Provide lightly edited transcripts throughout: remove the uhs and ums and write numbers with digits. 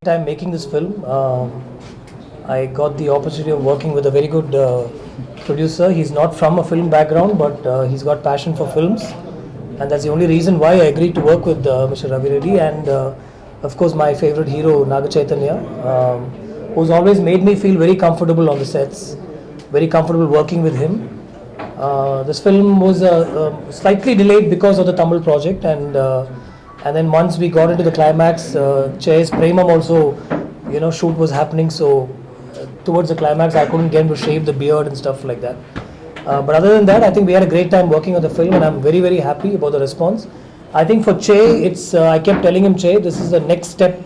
Time making this film, I got the opportunity of working with a very good producer. He's not from a film background, but he's got passion for films, and that's the only reason why I agreed to work with Mr. Reddy and of course my favorite hero Naga Chaitanya, who's always made me feel very comfortable on the sets, very comfortable working with him. This film was slightly delayed because of the Tamil project, and then once we got into the climax, Chay's Premam also, shoot was happening. So towards the climax, I couldn't get him to shave the beard and stuff like that. But other than that, I think we had a great time working on the film, and I'm very, very happy about the response. I think for Chay, it's I kept telling him, Chay, this is the next step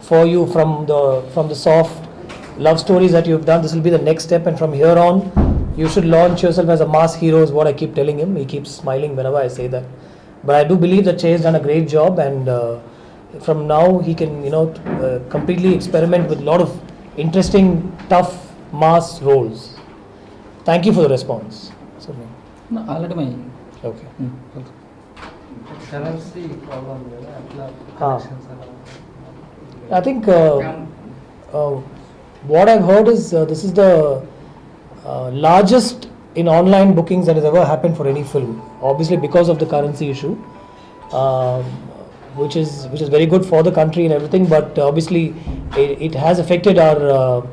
for you from the soft love stories that you've done. This will be the next step, and from here on, you should launch yourself as a mass hero. Is what I keep telling him. He keeps smiling whenever I say that. But I do believe that Chay has done a great job, and from now he can, completely experiment with a lot of interesting, tough, mass roles. Thank you for the response. No, already okay. Currency problem, I think what I've heard is this is the largest in online bookings that has ever happened for any film. Obviously, because of the currency issue, which is very good for the country and everything. But obviously, it has affected our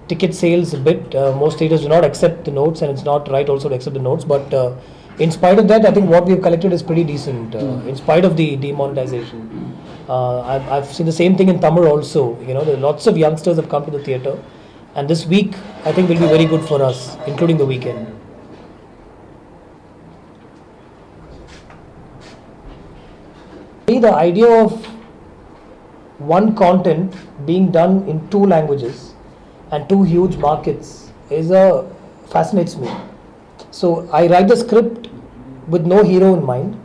ticket sales a bit. Most theaters do not accept the notes, and it's not right also to accept the notes. But in spite of that, I think what we've collected is pretty decent. In spite of the demonetization, I've seen the same thing in Tamil also. There are lots of youngsters have come to the theater. And this week, I think, will be very good for us, including the weekend. The idea of one content being done in two languages and two huge markets fascinates me. So I write the script with no hero in mind,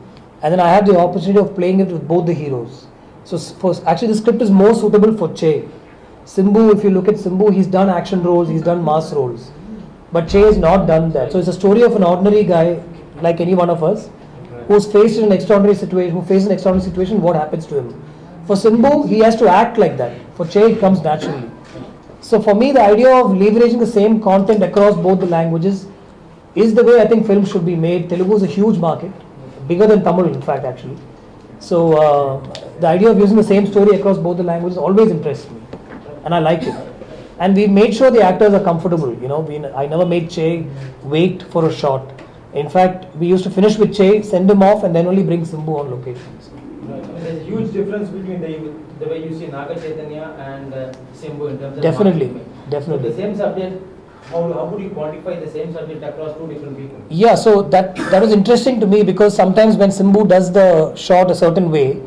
and then I have the opportunity of playing it with both the heroes. So actually, the script is more suitable for Chay. Simbu, if you look at Simbu, he's done action roles, he's done mass roles. But Chay has not done that. So it's a story of an ordinary guy, like any one of us, who's faced in an extraordinary situation, what happens to him. For Simbu, he has to act like that. For Chay, it comes naturally. So for me, the idea of leveraging the same content across both the languages is the way I think films should be made. Telugu is a huge market, bigger than Tamil in fact actually. So the idea of using the same story across both the languages always interests me. And I like it. And we made sure the actors are comfortable. I never made Chay wait for a shot. In fact, we used to finish with Chay, send him off, and then only bring Simbu on locations. There's a huge difference between the way you see Naga Chaitanya and Simbu in terms of definitely. So the same subject, how would you quantify the same subject across two different people? Yeah, so that was interesting to me, because sometimes when Simbu does the shot a certain way,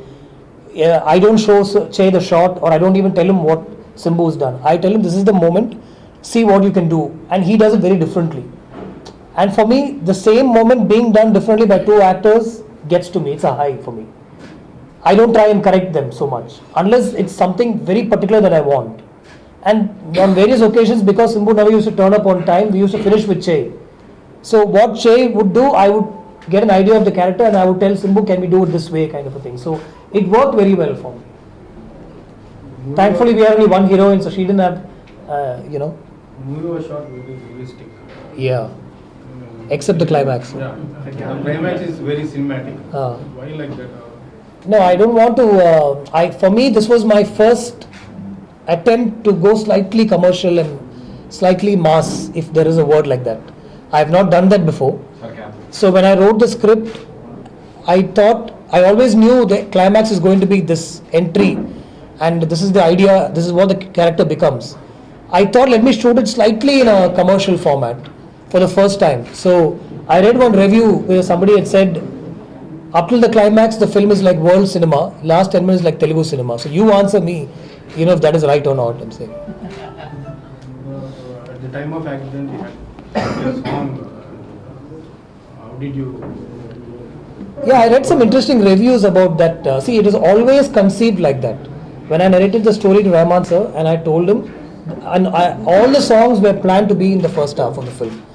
I don't show Chay the shot, or I don't even tell him what Simbu's done. I tell him this is the moment, see what you can do, and he does it very differently. And for me, the same moment being done differently by two actors gets to me. It's a high for me. I don't try and correct them so much unless it's something very particular that I want. And on various occasions, because Simbu never used to turn up on time, we used to finish with Chay. So what Chay would do, I would get an idea of the character and I would tell Simbu, can we do it this way, kind of a thing. So it worked very well for me. Thankfully, we have only one heroine, so she didn't have, Movie shot will be realistic. Yeah. Except the climax. Yeah. The climax is very cinematic. Why like that? No, I don't want to. For me, this was my first attempt to go slightly commercial and slightly mass, if there is a word like that. I have not done that before. So when I wrote the script, I always knew the climax is going to be this entry. And this is the idea, this is what the character becomes. I thought, let me shoot it slightly in a commercial format for the first time. So I read one review where somebody had said, up till the climax, the film is like world cinema. Last 10 minutes like Telugu cinema. So you answer me, if that is right or not, I'm saying. At the time of accident, you had your song. How did you? Yeah, I read some interesting reviews about that. See, it is always conceived like that. When I narrated the story to Rahman sir, and I told him, all the songs were planned to be in the first half of the film.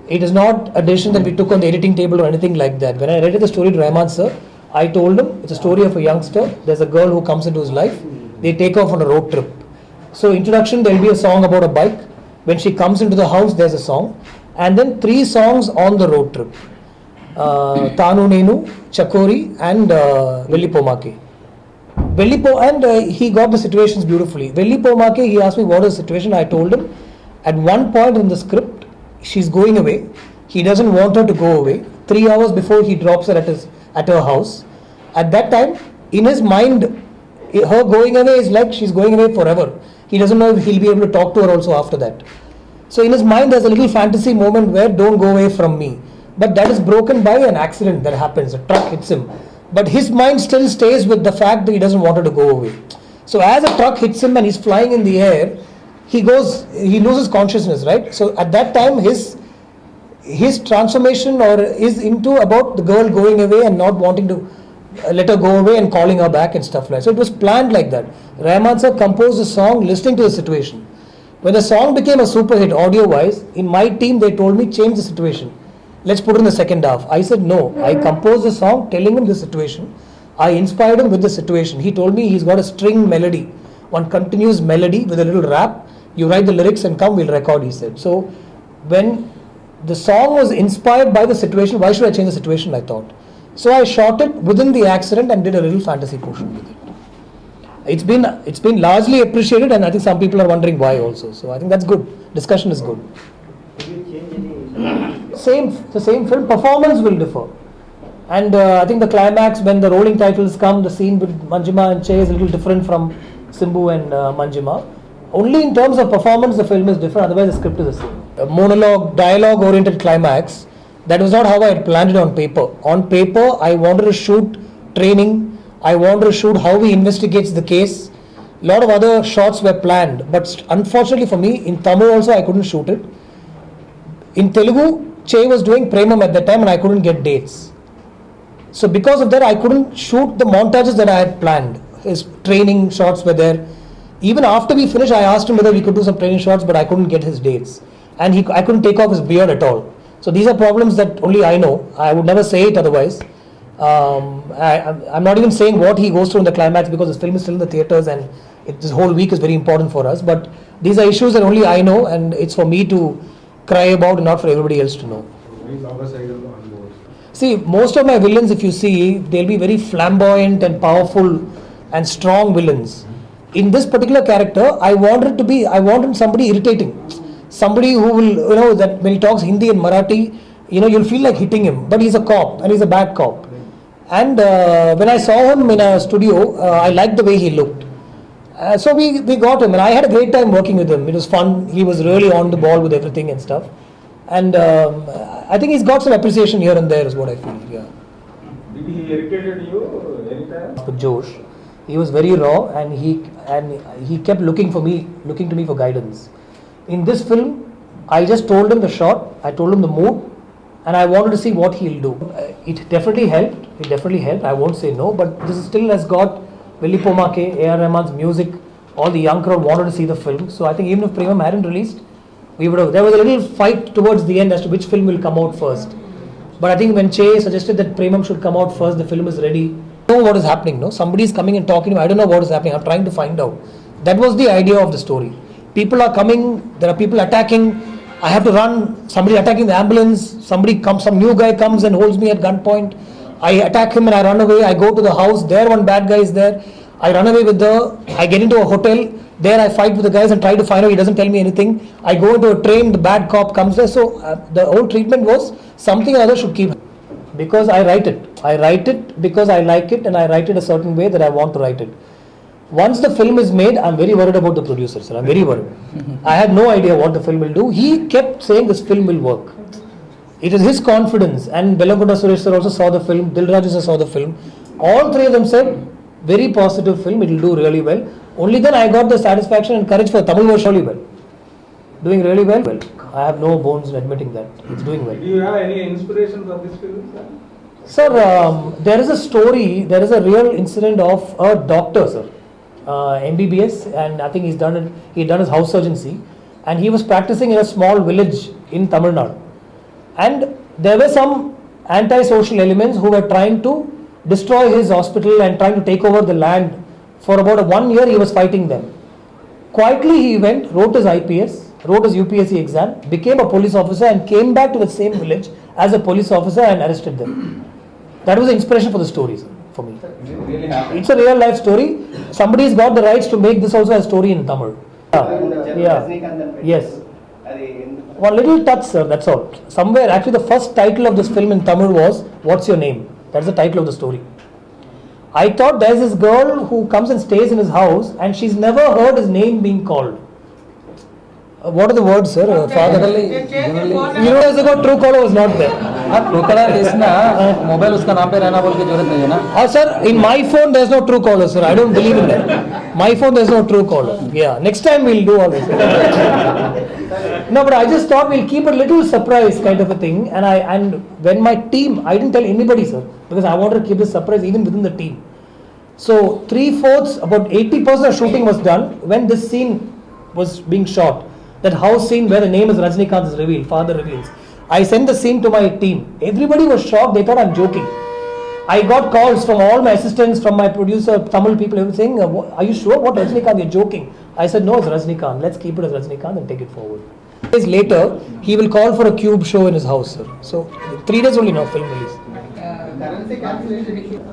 It is not a decision that we took on the editing table or anything like that. When I read the story to Rahman sir, I told him it's a story of a youngster. There's a girl who comes into his life. They take off on a road trip. So introduction, there will be a song about a bike. When she comes into the house, there's a song. And then 3 songs on the road trip. Tanu Nenu, Chakori and Vellipomake. He got the situations beautifully. Vellipomake, he asked me what is the situation. I told him at one point in the script, she's going away. He doesn't want her to go away. 3 hours before he drops her at her house. At that time, in his mind, her going away is like she's going away forever. He doesn't know if he'll be able to talk to her also after that. So in his mind, there's a little fantasy moment where don't go away from me. But that is broken by an accident that happens. A truck hits him. But his mind still stays with the fact that he doesn't want her to go away. So as a truck hits him and he's flying in the air, he loses consciousness, right? So at that time, his transformation is into about the girl going away and not wanting to let her go away and calling her back and stuff like that. So it was planned like that. Rahman sir composed a song listening to the situation. When the song became a super hit audio-wise, in my team they told me change the situation. Let's put it in the second half. I said no. I composed the song telling him the situation. I inspired him with the situation. He told me he's got a string melody, one continuous melody with a little rap. You write the lyrics and come, we'll record, he said. So when the song was inspired by the situation, why should I change the situation, I thought. So I shot it within the accident and did a little fantasy portion with it. It's been largely appreciated, and I think some people are wondering why also. So I think that's good. Discussion is good. Did you change any? The same film. Performance will differ. And I think the climax, when the rolling titles come, the scene with Manjima and Che is a little different from Simbu and Manjima. Only in terms of performance, the film is different. Otherwise, the script is the same. A monologue, dialogue-oriented climax. That was not how I had planned it on paper. On paper, I wanted to shoot training. I wanted to shoot how he investigates the case. A lot of other shots were planned. But unfortunately for me, in Tamil also, I couldn't shoot it. In Telugu, Che was doing Premam at that time and I couldn't get dates. So because of that, I couldn't shoot the montages that I had planned. His training shots were there. Even after we finished, I asked him whether we could do some training shots, but I couldn't get his dates. And I couldn't take off his beard at all. So these are problems that only I know. I would never say it otherwise. I'm not even saying what he goes through in the climax because his film is still in the theatres and this whole week is very important for us. But these are issues that only I know, and it's for me to cry about and not for everybody else to know. See, most of my villains, if you see, they'll be very flamboyant and powerful and strong villains. In this particular character, I wanted somebody irritating. Somebody who will, that when he talks Hindi and Marathi, you'll feel like hitting him. But he's a cop and he's a bad cop. And when I saw him in a studio, I liked the way he looked. So we got him, and I had a great time working with him. It was fun. He was really on the ball with everything and stuff. And I think he's got some appreciation here and there is what I feel. Yeah. Did he irritated you anytime? With Josh, he was very raw, and he kept looking to me for guidance. In this film, I just told him the shot, I told him the mood, and I wanted to see what he'll do. It definitely helped. I won't say no, but this still has got Vellipomake, AR Rahman's music. All the young crowd wanted to see the film. So I think even if Premam hadn't released, there was a little fight towards the end as to which film will come out first. But I think when Che suggested that Premam should come out first, the film is ready. I don't know what is happening. No, somebody is coming and talking to me. I don't know what is happening. I'm trying to find out. That was the idea of the story. People are coming. There are people attacking. I have to run. Somebody attacking the ambulance. Some new guy comes and holds me at gunpoint. I attack him and I run away. I go to the house. There one bad guy is there. I run away I get into a hotel. There I fight with the guys and try to find out. He doesn't tell me anything. I go into a train. The bad cop comes there. So the whole treatment was something or other should keep. Because I write it. I write it because I like it, and I write it a certain way that I want to write it. Once the film is made, I'm very worried about the producer, sir. I'm very worried. I had no idea what the film will do. He kept saying this film will work. It is his confidence. And Bellankonda Suresh sir also saw the film. Dilraju sir saw the film. All three of them said, very positive film. It will do really well. Only then I got the satisfaction and courage for Tamil was really well. Doing really well. I have no bones in admitting that. It's doing well. Do you have any inspiration from this film, sir? Sir, there is a story. There is a real incident of a doctor, sir. MBBS, and I think he'd done his house surgency, and he was practicing in a small village in Tamil Nadu. And there were some anti-social elements who were trying to destroy his hospital and trying to take over the land. For about 1 year he was fighting them. Quietly he went, wrote his IPS, wrote his UPSC exam, became a police officer and came back to the same village as a police officer and arrested them. That was the inspiration for the stories for me. It's a real life story. Somebody's got the rights to make this also a story in Tamil. Yeah. Yes. One little touch, sir, that's all. Somewhere, actually the first title of this film in Tamil was, "What's Your Name?" That's the title of the story. I thought there's this girl who comes and stays in his house and she's never heard his name being called. What are the words, sir? Father? You know, years ago, Truecaller was not there. Truecaller is na mobile uska naam pe rehna bol ke zarurat nahi hai na. Sir, in my phone there's no Truecaller, sir. I don't believe in that. My phone there's no Truecaller. Yeah, next time we'll do all this. No, but I just thought we'll keep a little surprise kind of a thing. And when my team, I didn't tell anybody, sir, because I wanted to keep this surprise even within the team. So 3/4, about 80% of shooting was done when this scene was being shot. That house scene where the name is Rajnikant is revealed, father reveals. I sent the scene to my team. Everybody was shocked. They thought I'm joking. I got calls from all my assistants, from my producer, Tamil people, everything saying, "Are you sure? What Rajnikant? You're joking." I said, "No, it's Rajnikant. Let's keep it as Rajnikant and take it forward." Days later, he will call for a cube show in his house, sir. So 3 days only now, film release. Currency cancellation issues.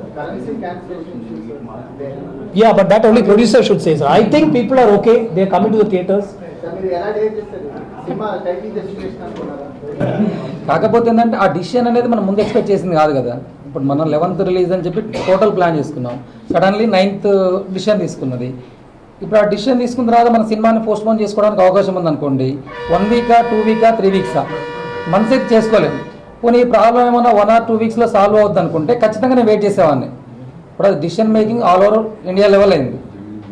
Yeah, but that only producer should say, sir. I think people are okay. They are coming to the theatres. కాకపోతే ఏంటంటే ఆ decision అనేది మనం ముందు expect చేసింది కాదు కదా. ఇప్పుడు మనం 11th రిలీజ్ అని చెప్పి టోటల్ ప్లాన్ చేసుకున్నాం. సడన్లీ 9th డిసిషన్ తీసుకున్నది. ఇప్పుడు ఆ డిసిషన్ తీసుకున్న తర్వాత మన సినిమాని పోస్ట్పోన్ చేసుకోవడానికి అవకాశం ఉందనుకోండి. 1 వీకా 2 వీకా 3 వీక్సా మంత్స్ అయితే చేసుకోలేము. పోనీ ఈ ప్రాబ్లం ఏమన్నా 1 or 2 వీక్స్లో సాల్వ్ అవుతుంది అనుకుంటే ఖచ్చితంగా నేను వెయిట్ చేసేవాడిని. ఇప్పుడు అది decision making all over India level అయింది.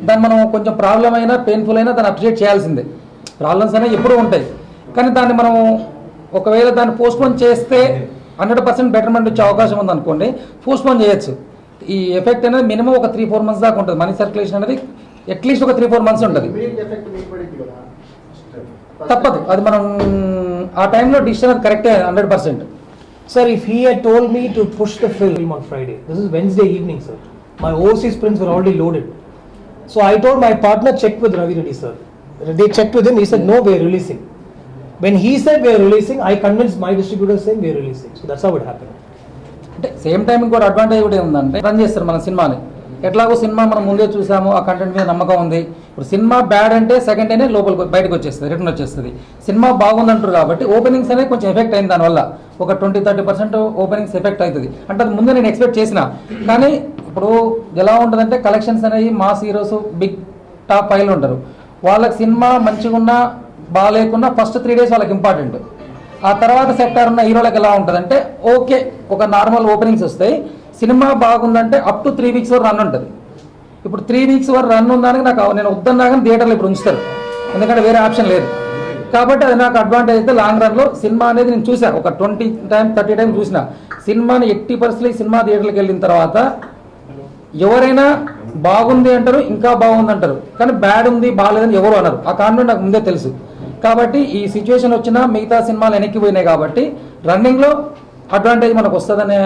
దాన్ని మనం కొంచెం ప్రాబ్లం అయినా పెయిన్ఫుల్ అయినా దాన్ని అప్రిషియేట్ చేయాల్సిందే. ప్రాబ్లమ్స్ అనేవి ఎప్పుడూ ఉంటాయి, కానీ దాన్ని మనం ఒకవేళ దాన్ని పోస్ట్పోన్ చేస్తే 100% బెటర్మెంట్ వచ్చే అవకాశం ఉందనుకోండి, పోస్ట్పోన్ చేయొచ్చు. ఈ ఎఫెక్ట్ అనేది మినిమం ఒక 3-4 months దాకా ఉంటుంది. మనీ సర్క్యులేషన్ అనేది అట్లీస్ట్ ఒక 3-4 months ఉంటుంది. తప్పదు, అది మనం ఆ టైంలో డిసిషన్ అది కరెక్టే 100%. Sir, if he had told me to push the film on Friday, this is Wednesday evening, sir. My overseas prints were already loaded. So I told my partner, check with Ravinder, sir. They checked with him, he said, no, we are releasing. When he said we are releasing, I convinced my distributor saying we are releasing. So that's how it happened. అంటే same time ఇంకోటి advantage కూడా ఏముందంటే run చేస్తారు మన సినిమాని. ఎట్లాగో cinema మనం ముందే చూసాము, ఆ కంటెంట్ మీద నమ్మకం ఉంది. ఇప్పుడు సినిమా బ్యాడ్ అంటే సెకండ్ డేనే లోపలికి బయటకు వచ్చేస్తుంది, రిటర్న్ వచ్చేస్తుంది. సినిమా బాగుందంటారు కాబట్టి ఓపెనింగ్స్ అనేది కొంచెం ఎఫెక్ట్ అయింది. దానివల్ల ఒక 20-30% ఓపెనింగ్స్ ఎఫెక్ట్ అవుతుంది. అంటే అది ముందే నేను ఎక్స్పెక్ట్ చేసిన. కానీ ఇప్పుడు ఎలా ఉంటుందంటే కలెక్షన్స్ అనేవి మాస్ హీరోస్ బిగ్ టాప్ 5లో ఉంటారు. వాళ్ళకి సినిమా మంచిగా ఉన్నా బాగాలేకున్నా ఫస్ట్ 3 days వాళ్ళకి ఇంపార్టెంట్. ఆ తర్వాత సెక్టార్ ఉన్న హీరోలకు ఎలా ఉంటుందంటే ఓకే ఒక నార్మల్ ఓపెనింగ్స్ వస్తాయి, సినిమా బాగుందంటే అప్ టు 3 weeks వరకు రన్ ఉంటుంది. ఇప్పుడు 3 weeks వరకు రన్ ఉందానికి నాకు నేను వద్దన్నా కానీ థియేటర్లో ఇప్పుడు ఉంచుతారు, ఎందుకంటే వేరే ఆప్షన్ లేదు. కాబట్టి అది నాకు అడ్వాంటేజ్ అయితే లాంగ్ రన్లో సినిమా అనేది నేను చూసాను ఒక 20 times 30 times చూసిన సినిమాని 80% సినిమా థియేటర్కి వెళ్ళిన తర్వాత ఎవరైనా బాగుంది అంటారు, ఇంకా బాగుంది అంటారు, కానీ బ్యాడ్ ఉంది బాగాలేదని ఎవరు అన్నారు. ఆ కాన్ఫిడెంట్ నాకు ముందే తెలుసు. కాబట్టి ఈ సిచ్యువేషన్ వచ్చినా మిగతా సినిమాలు వెనక్కి పోయినాయి కాబట్టి రన్నింగ్లో అడ్వాంటేజ్ మనకు వస్తుందనే